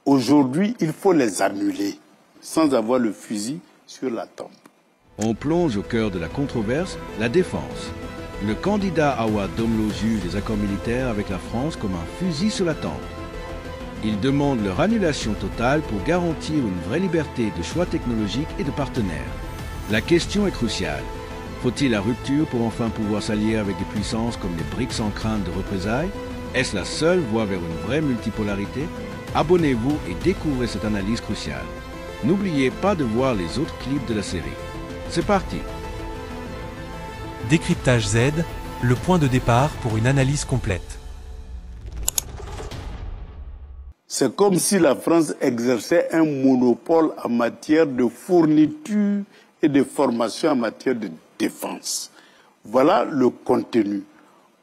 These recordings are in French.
Aujourd'hui, il faut les annuler sans avoir le fusil sur la tempe. On plonge au cœur de la controverse, la défense. Le candidat Awa Domlo juge les accords militaires avec la France comme un fusil sur la tempe. Il demande leur annulation totale pour garantir une vraie liberté de choix technologique et de partenaires. La question est cruciale. Faut-il la rupture pour enfin pouvoir s'allier avec des puissances comme les BRICS sans crainte de représailles? Est-ce la seule voie vers une vraie multipolarité? Abonnez-vous et découvrez cette analyse cruciale. N'oubliez pas de voir les autres clips de la série. C'est parti! Décryptage Z, le point de départ pour une analyse complète. C'est comme si la France exerçait un monopole en matière de fourniture et de formation en matière de défense. Voilà le contenu.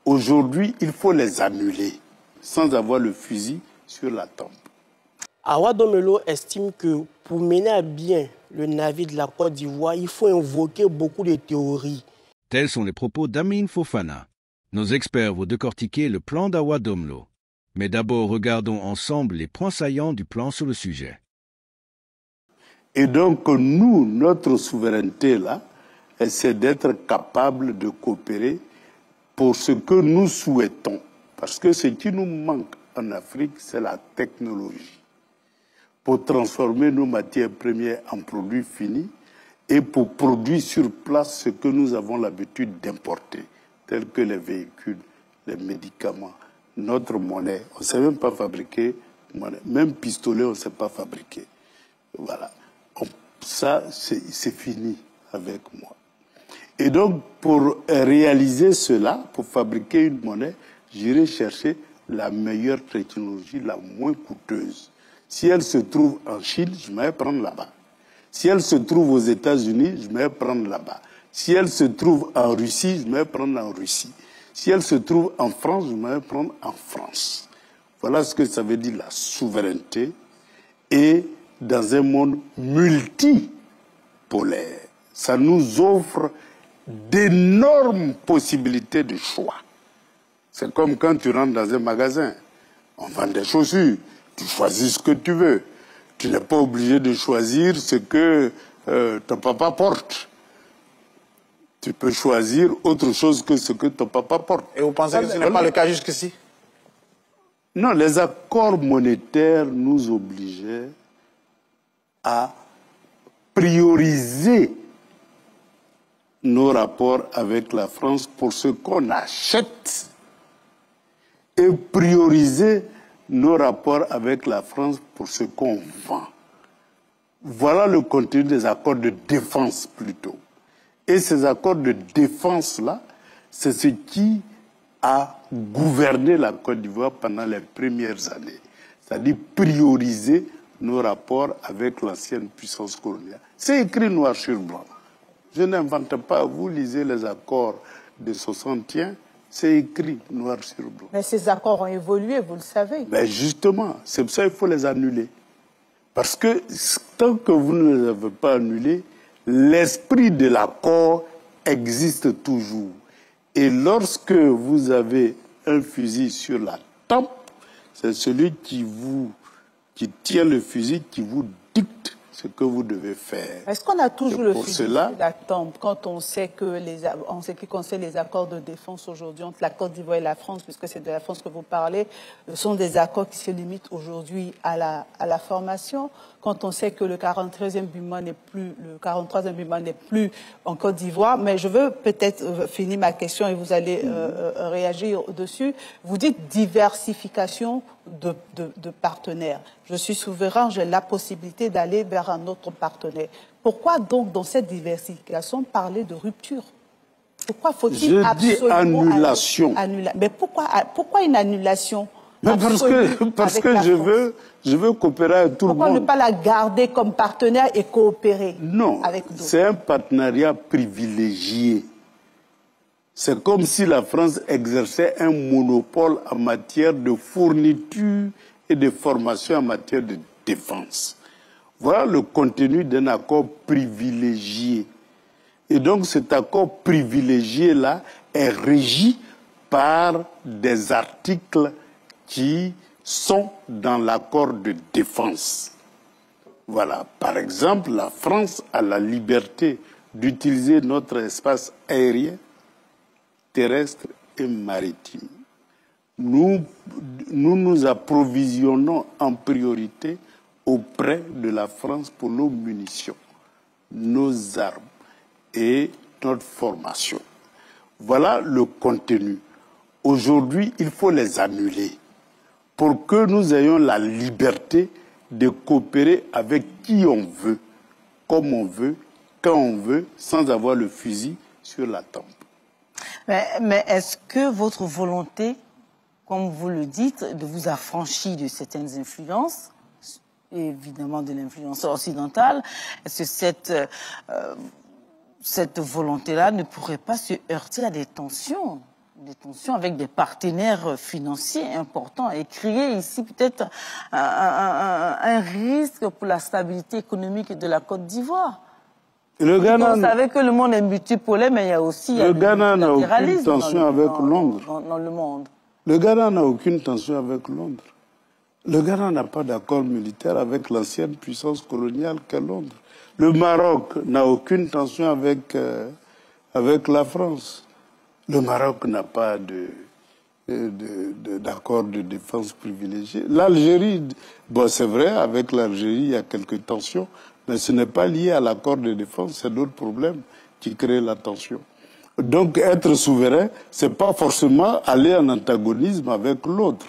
Aujourd'hui, il faut les annuler sans avoir le fusil sur la tempe. Awa Domlo estime que pour mener à bien le navire de la Côte d'Ivoire, il faut invoquer beaucoup de théories. Tels sont les propos d'Amin Fofana. Nos experts vont décortiquer le plan d'Awa Domlo. Mais d'abord, regardons ensemble les points saillants du plan sur le sujet. Et donc, nous, notre souveraineté, là, c'est d'être capable de coopérer pour ce que nous souhaitons. Parce que ce qui nous manque en Afrique, c'est la technologie. Pour transformer nos matières premières en produits finis et pour produire sur place ce que nous avons l'habitude d'importer, tels que les véhicules, les médicaments, notre monnaie. On ne sait même pas fabriquer monnaie. Même pistolet, on ne sait pas fabriquer. Voilà. Ça, c'est fini avec moi. Et donc, pour réaliser cela, pour fabriquer une monnaie, j'irai chercher la meilleure technologie, la moins coûteuse. Si elle se trouve en Chine, je vais prendre là-bas. Si elle se trouve aux États-Unis, je vais prendre là-bas. Si elle se trouve en Russie, je vais prendre en Russie. Si elle se trouve en France, je vais prendre en France. Voilà ce que ça veut dire la souveraineté. Et dans un monde multipolaire, ça nous offre d'énormes possibilités de choix. C'est comme quand tu rentres dans un magasin. On vend des chaussures. Tu choisis ce que tu veux. Tu n'es pas obligé de choisir ce que ton papa porte. Tu peux choisir autre chose que ce que ton papa porte. Et vous pensez que ce n'est pas le cas jusqu'ici? Non, les accords monétaires nous obligeaient à prioriser nos rapports avec la France pour ce qu'on achète et prioriser nos rapports avec la France pour ce qu'on vend. Voilà le contenu des accords de défense plutôt. Et ces accords de défense-là, c'est ce qui a gouverné la Côte d'Ivoire pendant les premières années. C'est-à-dire prioriser nos rapports avec l'ancienne puissance coloniale. C'est écrit noir sur blanc. Je n'invente pas, vous lisez les accords de 61, c'est écrit noir sur blanc. Mais ces accords ont évolué, vous le savez. Ben justement, c'est pour ça qu'il faut les annuler. Parce que tant que vous ne les avez pas annulés, l'esprit de l'accord existe toujours. Et lorsque vous avez un fusil sur la tempe, c'est celui qui tient le fusil qui vous dicte ce que vous devez faire. Est-ce qu'on a toujours le fusil cela, sur la tempe quand on sait que en ce qui concerne les accords de défense aujourd'hui entre la Côte d'Ivoire et la France, puisque c'est de la France que vous parlez, ce sont des accords qui se limitent aujourd'hui à la formation. Quand on sait que le 43e BUMA n'est plus en Côte d'Ivoire, mais je veux peut-être finir ma question et vous allez réagir dessus. Vous dites diversification de partenaires. Je suis souverain, j'ai la possibilité d'aller vers un autre partenaire. Pourquoi donc dans cette diversification parler de rupture? Pourquoi faut-il absolument annulation. Mais pourquoi une annulation? Parce que je veux coopérer avec tout le monde. Pourquoi ne pas la garder comme partenaire et coopérer avec d'autres? C'est un partenariat privilégié. C'est comme si la France exerçait un monopole en matière de fourniture et de formation en matière de défense. Voilà le contenu d'un accord privilégié. Et donc cet accord privilégié-là est régi par des articles qui sont dans l'accord de défense. Voilà. Par exemple, la France a la liberté d'utiliser notre espace aérien, terrestre et maritime. Nous nous approvisionnons en priorité auprès de la France pour nos munitions, nos armes et notre formation. Voilà le contenu. Aujourd'hui, il faut les annuler pour que nous ayons la liberté de coopérer avec qui on veut, comme on veut, quand on veut, sans avoir le fusil sur la tempe. Mais est-ce que votre volonté, comme vous le dites, de vous affranchir de certaines influences, évidemment de l'influence occidentale, est-ce que cette volonté-là ne pourrait pas se heurter à des tensions avec des partenaires financiers importants et créer ici peut-être un risque pour la stabilité économique de la Côte d'Ivoire? Le Ghana, vous savez que le monde est multipolaire, mais il y a aussi le Ghana n'a aucune tension avec Londres. Dans le monde. Le Ghana n'a aucune tension avec Londres. Le Ghana n'a pas d'accord militaire avec l'ancienne puissance coloniale qu'est Londres. Le Maroc n'a aucune tension avec la France. Le Maroc n'a pas d'accord de défense privilégié. L'Algérie, bon c'est vrai, avec l'Algérie il y a quelques tensions, mais ce n'est pas lié à l'accord de défense, c'est d'autres problèmes qui créent la tension. Donc être souverain, c'est pas forcément aller en antagonisme avec l'autre.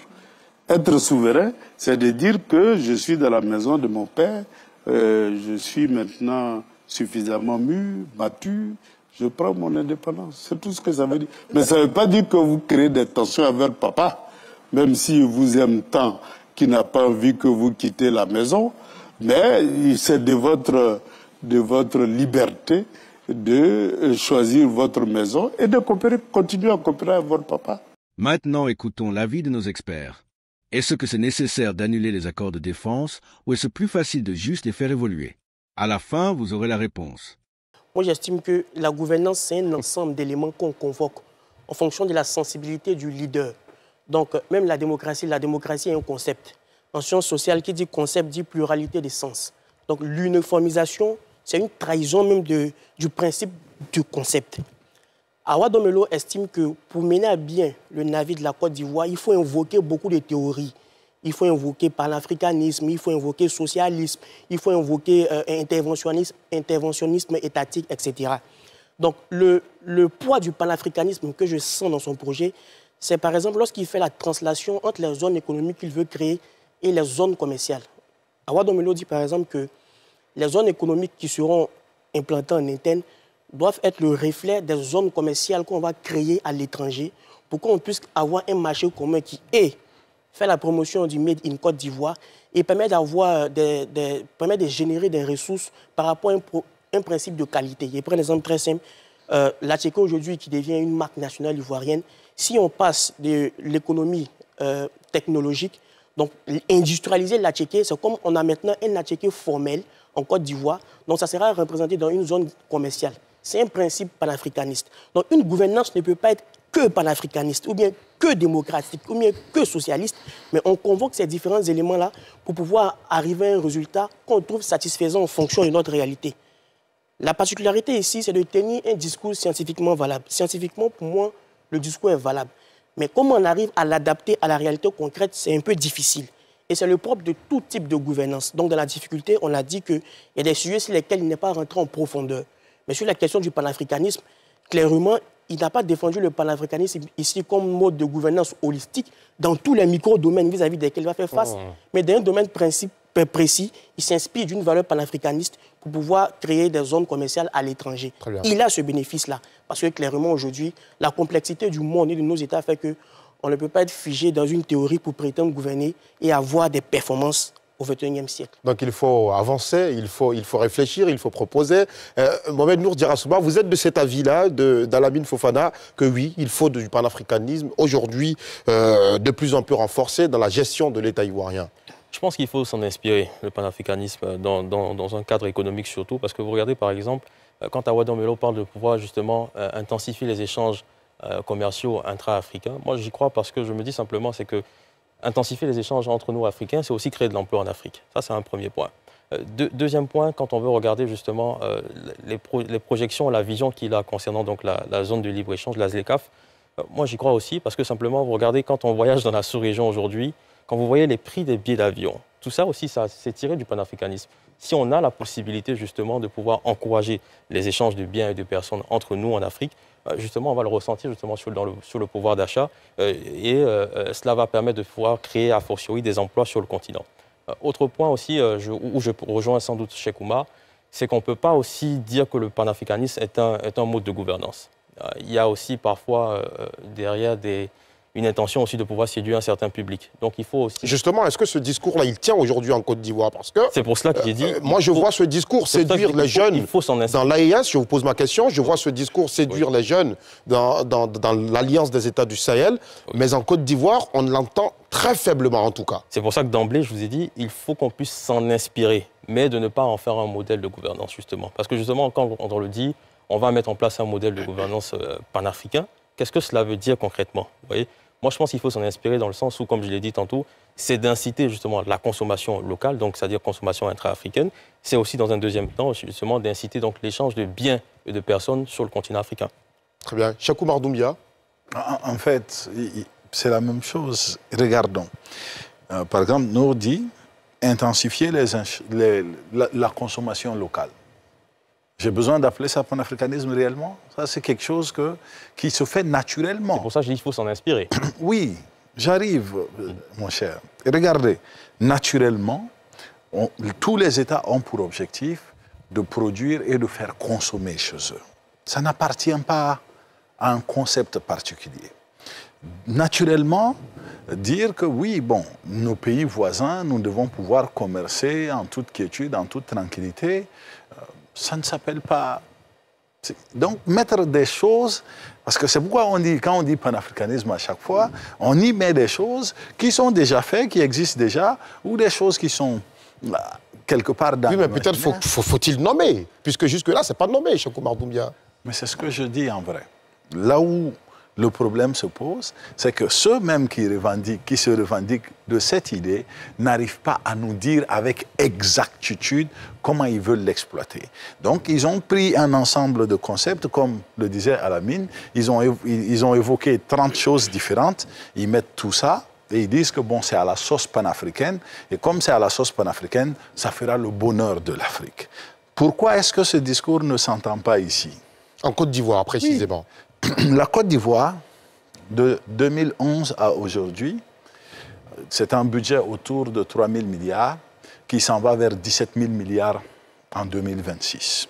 Être souverain, c'est de dire que je suis dans la maison de mon père, je suis maintenant suffisamment mûr, mature, je prends mon indépendance. C'est tout ce que ça veut dire. Mais ça ne veut pas dire que vous créez des tensions avec papa, même s'il vous aime tant qu'il n'a pas envie que vous quittez la maison, mais c'est de votre liberté de choisir votre maison et de continuer à coopérer avec votre papa. Maintenant, écoutons l'avis de nos experts. Est-ce que c'est nécessaire d'annuler les accords de défense ou est-ce plus facile de juste les faire évoluer? À la fin, vous aurez la réponse. Moi, j'estime que la gouvernance, c'est un ensemble d'éléments qu'on convoque en fonction de la sensibilité du leader. Donc, même la démocratie est un concept. En sciences sociales, qui dit concept dit pluralité des sens. Donc, l'uniformisation, c'est une trahison même du principe du concept. Awa Domelo estime que pour mener à bien le navire de la Côte d'Ivoire, il faut invoquer beaucoup de théories. Il faut invoquer panafricanisme, il faut invoquer socialisme, il faut invoquer interventionnisme étatique, etc. Donc le poids du panafricanisme que je sens dans son projet, c'est par exemple lorsqu'il fait la translation entre les zones économiques qu'il veut créer et les zones commerciales. Awa Domelo dit par exemple que les zones économiques qui seront implantées en interne doivent être le reflet des zones commerciales qu'on va créer à l'étranger pour qu'on puisse avoir un marché commun qui est faire la promotion du Made in Côte d'Ivoire et permet de générer des ressources par rapport à un principe de qualité. Je prends un exemple très simple. La Tchéquie aujourd'hui qui devient une marque nationale ivoirienne, si on passe de l'économie technologique, donc industrialiser la Tchéquie, c'est comme on a maintenant un Tchéquie formel en Côte d'Ivoire, donc ça sera représenté dans une zone commerciale. C'est un principe panafricaniste. Donc une gouvernance ne peut pas être que panafricaniste, ou bien que démocratique, ou bien que socialiste, mais on convoque ces différents éléments-là pour pouvoir arriver à un résultat qu'on trouve satisfaisant en fonction de notre réalité. La particularité ici, c'est de tenir un discours scientifiquement valable. Scientifiquement, pour moi, le discours est valable. Mais comment on arrive à l'adapter à la réalité concrète, c'est un peu difficile. Et c'est le propre de tout type de gouvernance. Donc, dans la difficulté, on a dit qu'il y a des sujets sur lesquels il n'est pas rentré en profondeur. Mais sur la question du panafricanisme, clairement, il n'a pas défendu le panafricanisme ici comme mode de gouvernance holistique dans tous les micro-domaines vis-à-vis desquels il va faire face. Mais dans un domaine précis, il s'inspire d'une valeur panafricaniste pour pouvoir créer des zones commerciales à l'étranger. Il a ce bénéfice-là. Parce que clairement, aujourd'hui, la complexité du monde et de nos États fait qu'on ne peut pas être figé dans une théorie pour prétendre gouverner et avoir des performances au XXIe siècle. Donc il faut avancer, il faut réfléchir, il faut proposer. Mohamed Nour Djarassouba, vous êtes de cet avis-là, d'Alamine Fofana, que oui, il faut du panafricanisme, aujourd'hui de plus en plus renforcé dans la gestion de l'État ivoirien. Je pense qu'il faut s'en inspirer, le panafricanisme, dans un cadre économique surtout, parce que vous regardez par exemple, quand Awa Domelo parle de pouvoir justement intensifier les échanges commerciaux intra-africains, moi j'y crois parce que je me dis simplement, c'est que intensifier les échanges entre nous Africains, c'est aussi créer de l'emploi en Afrique. Ça, c'est un premier point. Deuxième point, quand on veut regarder justement les projections, la vision qu'il a concernant donc la zone de libre-échange, la ZLECAf, moi j'y crois aussi parce que simplement, vous regardez quand on voyage dans la sous-région aujourd'hui, quand vous voyez les prix des billets d'avion, tout ça aussi, ça c'est tiré du panafricanisme. Si on a la possibilité justement de pouvoir encourager les échanges de biens et de personnes entre nous en Afrique, justement, on va le ressentir justement sur le pouvoir d'achat et cela va permettre de pouvoir créer a fortiori des emplois sur le continent. Autre point aussi, où je rejoins sans doute Cheikh Oumar, c'est qu'on ne peut pas aussi dire que le panafricanisme est un mode de gouvernance. Il y a aussi parfois derrière une intention aussi de pouvoir séduire un certain public. Donc il faut aussi... Justement, est-ce que ce discours-là, il tient aujourd'hui en Côte d'Ivoire? Parce que c'est pour cela que j'ai dit... moi, je vois ce discours séduire les jeunes dans l'AES. Je vous pose ma question. Je vois ce discours séduire les jeunes dans l'Alliance des États du Sahel. Mais en Côte d'Ivoire, on l'entend très faiblement, en tout cas. C'est pour ça que d'emblée, je vous ai dit, il faut qu'on puisse s'en inspirer, mais de ne pas en faire un modèle de gouvernance, justement. Parce que justement, quand on le dit, on va mettre en place un modèle de gouvernance panafricain. Qu'est-ce que cela veut dire concrètement? Vous voyez? Moi, je pense qu'il faut s'en inspirer dans le sens où, comme je l'ai dit tantôt, c'est d'inciter justement la consommation locale, donc c'est-à-dire consommation intra-africaine. C'est aussi, dans un deuxième temps, justement, d'inciter donc l'échange de biens et de personnes sur le continent africain. Très bien. Cheikh Oumar Doumbia. En fait, c'est la même chose. Regardons. Par exemple, nous dit intensifier la consommation locale. J'ai besoin d'appeler ça panafricanisme réellement? Ça, c'est quelque chose qui se fait naturellement. C'est pour ça que je dis qu'il faut s'en inspirer. Oui, j'arrive, mon cher. Et regardez, naturellement, tous les États ont pour objectif de produire et de faire consommer chez eux. Ça n'appartient pas à un concept particulier. Naturellement, dire que oui, bon, nos pays voisins, nous devons pouvoir commercer en toute quiétude, en toute tranquillité, ça ne s'appelle pas... Donc, mettre des choses... Parce que c'est pourquoi quand on dit panafricanisme à chaque fois, on y met des choses qui sont déjà faites, qui existent déjà, ou des choses qui sont quelque part dans... Oui, mais peut-être faut-il nommer, puisque jusque-là, ce n'est pas nommé, Cheikh Oumar Doumbia. Mais c'est ce que je dis en vrai. Là où le problème se pose, c'est que ceux-mêmes qui se revendiquent de cette idée n'arrivent pas à nous dire avec exactitude comment ils veulent l'exploiter. Donc, ils ont pris un ensemble de concepts, comme le disait Alamine, ils ont évoqué 30 choses différentes, ils mettent tout ça, et ils disent que bon, c'est à la sauce panafricaine, et comme c'est à la sauce panafricaine, ça fera le bonheur de l'Afrique. Pourquoi est-ce que ce discours ne s'entend pas ici? En Côte d'Ivoire, précisément. Oui. La Côte d'Ivoire, de 2011 à aujourd'hui, c'est un budget autour de 3 000 milliards qui s'en va vers 17 000 milliards en 2026.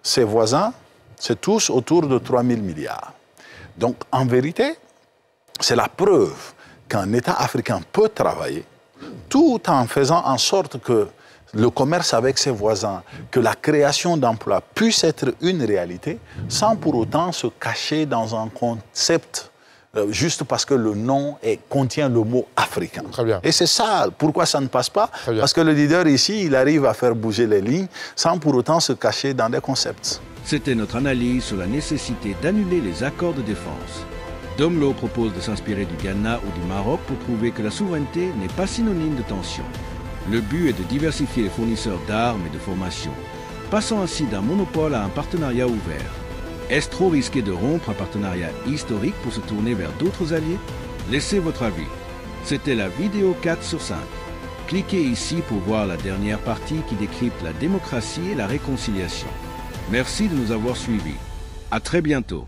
Ses voisins, c'est tous autour de 3 000 milliards. Donc, en vérité, c'est la preuve qu'un État africain peut travailler tout en faisant en sorte que le commerce avec ses voisins, que la création d'emplois puisse être une réalité, sans pour autant se cacher dans un concept juste parce que le nom contient le mot africain. Très bien. Et c'est ça, pourquoi ça ne passe pas? Parce que le leader ici, il arrive à faire bouger les lignes sans pour autant se cacher dans des concepts. C'était notre analyse sur la nécessité d'annuler les accords de défense. Domlo propose de s'inspirer du Ghana ou du Maroc pour prouver que la souveraineté n'est pas synonyme de tension. Le but est de diversifier les fournisseurs d'armes et de formation, passant ainsi d'un monopole à un partenariat ouvert. Est-ce trop risqué de rompre un partenariat historique pour se tourner vers d'autres alliés? Laissez votre avis. C'était la vidéo 4 sur 5. Cliquez ici pour voir la dernière partie qui décrypte la démocratie et la réconciliation. Merci de nous avoir suivis. À très bientôt.